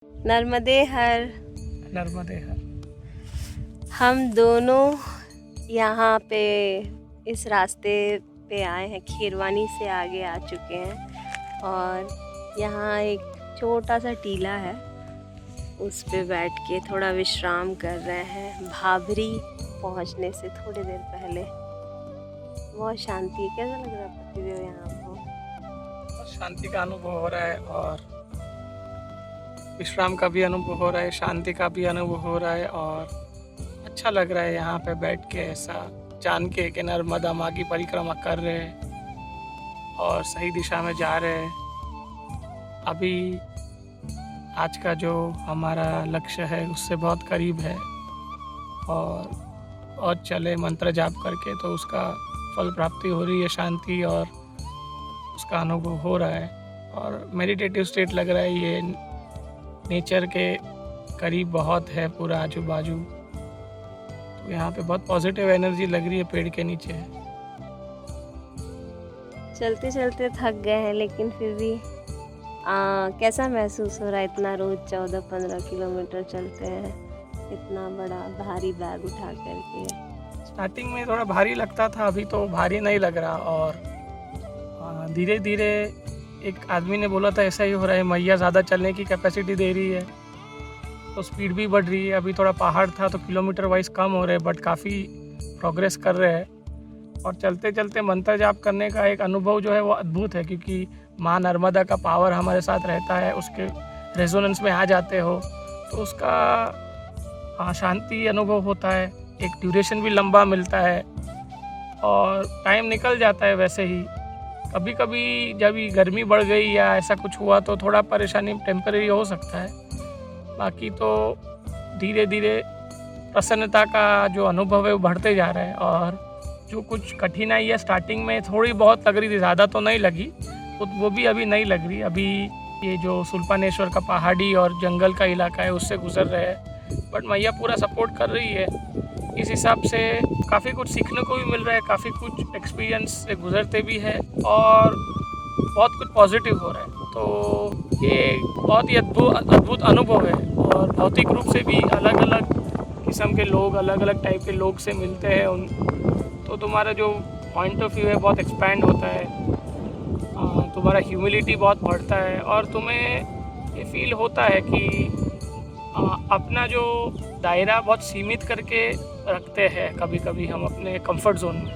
नर्मदे हर। नर्मदे हर। हम दोनों यहाँ पे इस रास्ते पे आए हैं, खीरवानी से आगे आ चुके हैं और यहाँ एक छोटा सा टीला है, उस पे बैठ के थोड़ा विश्राम कर रहे हैं। भाभरी पहुँचने से थोड़ी देर पहले बहुत शांति है। कैसा लग रहा है पतिदेव यहाँ को? शांति का अनुभव हो रहा है और विश्राम का भी अनुभव हो रहा है, शांति का भी अनुभव हो रहा है और अच्छा लग रहा है यहाँ पे बैठ के, ऐसा जान के कि नर्मदा माँ की परिक्रमा कर रहे हैं और सही दिशा में जा रहे हैं। अभी आज का जो हमारा लक्ष्य है उससे बहुत करीब है और चले मंत्र जाप करके तो उसका फल प्राप्ति हो रही है, शांति और उसका अनुभव हो रहा है और मेडिटेटिव स्टेट लग रहा है। ये नेचर के करीब बहुत है पूरा आजू बाजू, तो यहाँ पे बहुत पॉजिटिव एनर्जी लग रही है पेड़ के नीचे। चलते चलते थक गए हैं लेकिन फिर भी कैसा महसूस हो रहा है? इतना रोज 14-15 किलोमीटर चलते हैं, इतना बड़ा भारी बैग उठा करके। स्टार्टिंग में थोड़ा भारी लगता था, अभी तो भारी नहीं लग रहा और धीरे धीरे एक आदमी ने बोला था ऐसा ही हो रहा है, मैया ज़्यादा चलने की कैपेसिटी दे रही है तो स्पीड भी बढ़ रही है। अभी थोड़ा पहाड़ था तो किलोमीटर वाइज कम हो रहे हैं बट काफ़ी प्रोग्रेस कर रहे हैं और चलते चलते मंत्र जाप करने का एक अनुभव जो है वो अद्भुत है, क्योंकि माँ नर्मदा का पावर हमारे साथ रहता है, उसके रेजोनेंस में आ जाते हो तो उसका शांति अनुभव होता है, एक ड्यूरेशन भी लंबा मिलता है और टाइम निकल जाता है। वैसे ही कभी कभी जब गर्मी बढ़ गई या ऐसा कुछ हुआ तो थोड़ा परेशानी टेम्परेरी हो सकता है, बाकी तो धीरे धीरे प्रसन्नता का जो अनुभव है वो बढ़ते जा रहा है। और जो कुछ कठिनाई है स्टार्टिंग में थोड़ी बहुत लग रही थी, ज़्यादा तो नहीं लगी, वो भी अभी नहीं लग रही। अभी ये जो सुल्पानेश्वर का पहाड़ी और जंगल का इलाका है उससे गुजर रहे हैं बट मैया पूरा सपोर्ट कर रही है। इस हिसाब से काफ़ी कुछ सीखने को भी मिल रहा है, काफ़ी कुछ एक्सपीरियंस से गुजरते भी है और बहुत कुछ पॉजिटिव हो रहा है। तो ये बहुत ही अद्भुत अनुभव है और भौतिक रूप से भी अलग अलग किस्म के लोग, अलग अलग टाइप के लोग से मिलते हैं उन, तो तुम्हारा जो पॉइंट ऑफ व्यू है बहुत एक्सपैंड होता है, तुम्हारा ह्यूमिलिटी बहुत बढ़ता है और तुम्हें ये फील होता है कि अपना जो दायरा बहुत सीमित करके रखते हैं कभी कभी हम अपने कंफर्ट जोन में,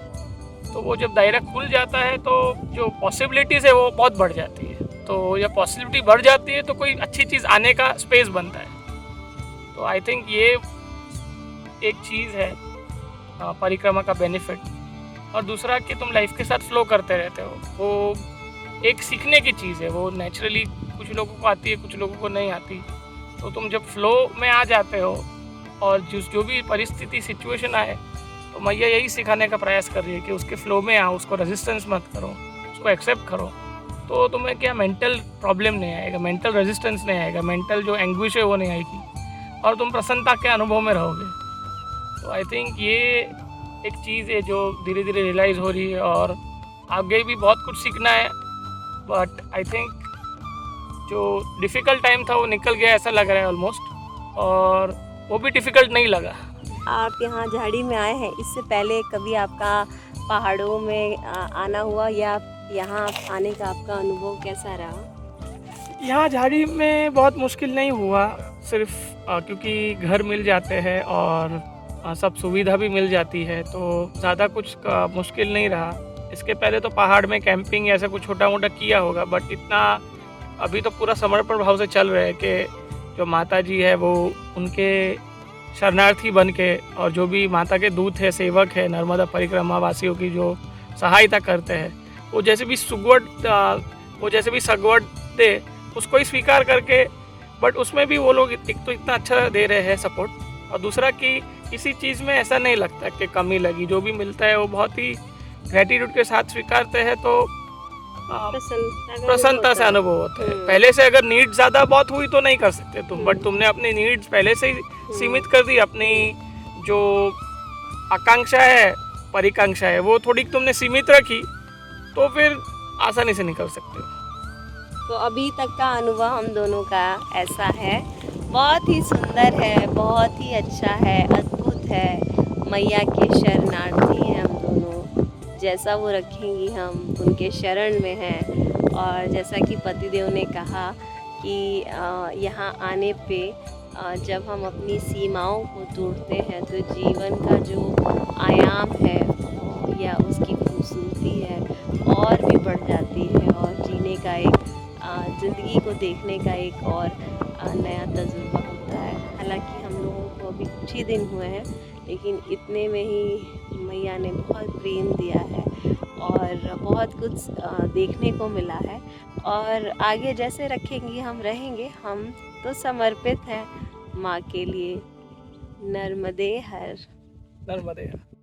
तो वो जब दायरा खुल जाता है तो जो पॉसिबिलिटीज़ है वो बहुत बढ़ जाती है। तो जब पॉसिबिलिटी बढ़ जाती है तो कोई अच्छी चीज़ आने का स्पेस बनता है। तो आई थिंक ये एक चीज़ है परिक्रमा का बेनिफिट। और दूसरा कि तुम लाइफ के साथ फ्लो करते रहते हो, वो एक सीखने की चीज़ है, वो नेचुरली कुछ लोगों को आती है, कुछ लोगों को नहीं आती। तो तुम जब फ्लो में आ जाते हो और जो भी परिस्थिति सिचुएशन आए तो मैया यही सिखाने का प्रयास कर रही है कि उसके फ्लो में आओ, उसको रेजिस्टेंस मत करो, उसको एक्सेप्ट करो, तो तुम्हें क्या मेंटल प्रॉब्लम नहीं आएगा, मेंटल रेजिस्टेंस नहीं आएगा, मेंटल जो एंग्विश है वो नहीं आएगी और तुम प्रसन्नता के अनुभव में रहोगे। तो आई थिंक ये एक चीज़ है जो धीरे धीरे रियलाइज़ हो रही है और आगे भी बहुत कुछ सीखना है बट आई थिंक जो डिफ़िकल्ट टाइम था वो निकल गया ऐसा लग रहा है ऑलमोस्ट, और वो भी डिफ़िकल्ट नहीं लगा। आप यहाँ झाड़ी में आए हैं, इससे पहले कभी आपका पहाड़ों में आना हुआ या यहाँ आने का आपका अनुभव कैसा रहा? यहाँ झाड़ी में बहुत मुश्किल नहीं हुआ, सिर्फ क्योंकि घर मिल जाते हैं और सब सुविधा भी मिल जाती है तो ज़्यादा कुछ मुश्किल नहीं रहा। इसके पहले तो पहाड़ में कैंपिंग ऐसा कुछ छोटा मोटा किया होगा बट इतना अभी तो पूरा समर्पण भाव से चल रहे हैं कि जो माता जी है वो उनके शरणार्थी बन के और जो भी माता के दूत है, सेवक है, नर्मदा परिक्रमा वासियों की जो सहायता करते हैं, वो जैसे भी सगवड़ दे उसको ही स्वीकार करके, बट उसमें भी वो लोग एक तो इतना अच्छा दे रहे हैं सपोर्ट और दूसरा कि किसी चीज़ में ऐसा नहीं लगता कि कमी लगी, जो भी मिलता है वो बहुत ही ग्रेटिट्यूड के साथ स्वीकारते हैं तो प्रसन्नता से अनुभव होता है। पहले से अगर नीड ज़्यादा बहुत हुई तो नहीं कर सकते तुम, बट तुमने अपनी नीड्स पहले से ही सीमित कर दी, अपनी जो आकांक्षा है, परिकांक्षा है, वो थोड़ी तुमने सीमित रखी तो फिर आसानी से निकल सकते हो। तो अभी तक का अनुभव हम दोनों का ऐसा है, बहुत ही सुंदर है, बहुत ही अच्छा है, अद्भुत है। मैया के शरणार्थी हैं हम दोनों, जैसा वो रखेंगी हम उनके शरण में हैं। और जैसा कि पतिदेव ने कहा कि यहाँ आने पे जब हम अपनी सीमाओं को तोड़ते हैं तो जीवन का जो आयाम है या उसकी खूबसूरती है और भी बढ़ जाती है, और जीने का एक ज़िंदगी को देखने का एक और नया तजुर्बा होता है। हालांकि हम लोगों को अभी कुछ ही दिन हुए हैं, लेकिन इतने में ही मैया ने बहुत प्रेम दिया है और बहुत कुछ देखने को मिला है। और आगे जैसे रखेंगी हम रहेंगे, हम तो समर्पित हैं माँ के लिए। नर्मदे हर। नर्मदे हर।